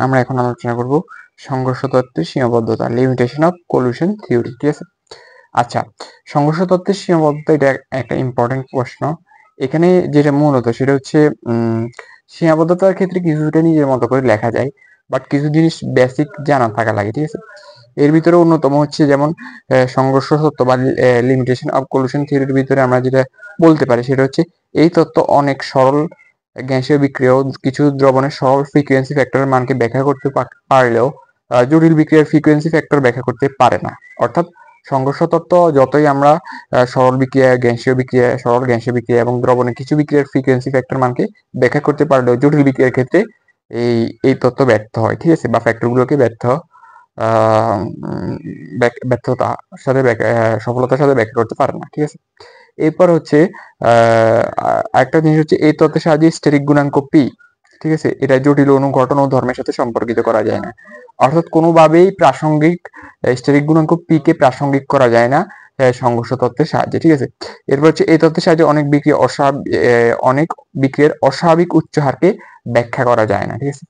আমরা এখন আলোচনা করব সংঘর্ষ তত্ত্বের সীমাবদ্ধতা, লিমিটেশন অফ কলিউশন থিওরি। ঠিক আছে। আচ্ছা, সংঘর্ষ তত্ত্বের সীমাবদ্ধতা এটা একটা ইম্পর্টেন্ট প্রশ্ন। এখানে যেটা মূলত সেটা হচ্ছে সীমাবদ্ধতার ক্ষেত্রে কিছুটা নিজের মতো করে লেখা যায়, বাট কিছু জিনিস বেসিক জানা থাকা লাগে। ঠিক আছে। এর ভিতরে অন্যতম হচ্ছে যেমন সংঘর্ষ তত্ত্ব বা লিমিটেশন অফ কলিউশন থিওরির ভিতরে আমরা যেটা বলতে পারি সেটা হচ্ছে এই তত্ত্ব অনেক সরল গ্যাসীয় বিক্রিয়া ও কিছু দ্রবণের সরল ফ্রিকোয়েন্সি ফ্যাক্টরের মানকে ব্যাখ্যা করতে পারলেও জটিল বিক্রিয়ার ফ্রিকোয়েন্সি ফ্যাক্টর ব্যাখ্যা করতে পারে না। অর্থাৎ সংঘর্ষ তত্ত্ব যতই আমরা সরল বিক্রিয়া, গ্যাসীয় বিক্রিয়া, সরল গ্যাসীয় বিক্রিয়া এবং দ্রবণের কিছু বিক্রিয়ার ফ্রিকোয়েন্সি ফ্যাক্টর মানকে ব্যাখ্যা করতে পারলেও জটিল বিক্রিয়ার ক্ষেত্রে এই এই তত্ত্ব ব্যর্থ হয়। ঠিক আছে, বা ফ্যাক্টরগুলোকে ব্যর্থতার সাথে সফলতার সাথে ব্যাখ্যা করতে পারে না। ঠিক আছে। এরপর হচ্ছে আরেকটা জিনিস হচ্ছে এই তত্ত্বের সাহায্যে স্টেরিক গুণাঙ্ক পি, ঠিক আছে, এটা জটিল অণু গঠন ও ধর্মের সাথে সম্পর্কিত করা যায় না। অর্থাৎ কোনোভাবেই প্রাসঙ্গিক স্টেরিক গুণাঙ্ক পি কে প্রাসঙ্গিক করা যায় না সংঘর্ষ তত্ত্বের সাহায্যে। ঠিক আছে। এরপর হচ্ছে এই তত্ত্বের সাহায্যে অনেক বিক্রিয়ার অস্বাভাবিক উচ্চ হারকে ব্যাখ্যা করা যায় না। ঠিক আছে।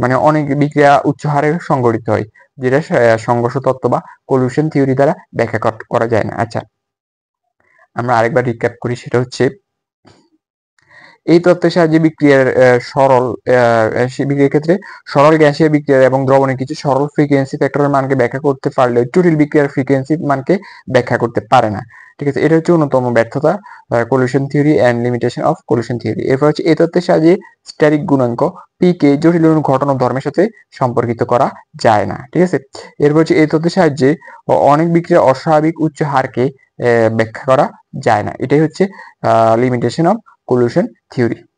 মানে অনেক বিক্রিয়া উচ্চ হারে সংঘটিত হয়, যেটা সংঘর্ষ তত্ত্ব বা কলিউশন থিওরি দ্বারা ব্যাখ্যা করা যায় না। আচ্ছা, আমরা আরেকবার রিক্যাপ করি, সেটা হচ্ছে এই তত্ত্বের সাহায্যে বিক্রিয়ার বিক্রিয়ার ক্ষেত্রে সরল গ্যাসীয় বিক্রিয়া এবং দ্রবণের কিছু সরল ফ্রিকোয়েন্সি ফ্যাক্টরের মানকে ব্যাখ্যা করতে পারলেও জটিল বিক্রিয়ার ফ্রিকোয়েন্সি মানকে ব্যাখ্যা করতে পারে না। ঠিক আছে, এটা হচ্ছে অন্যতম ব্যর্থতা collision theory and limitation of collision theory. এরপর হচ্ছে এই তত্ত্বের সাহায্যে স্ট্যাটিক গুণাঙ্ক পি কে জটিল অণু ঘটন ও ধর্মের সাথে সম্পর্কিত করা যায় না। ঠিক আছে। এরপর হচ্ছে এই তত্ত্বের সাহায্যে অনেক বিক্রিয়ার অস্বাভাবিক উচ্চ হারকে ব্যাখ্যা করা যায় না। এটাই হচ্ছে লিমিটেশন অফ কলিউশন থিওরি।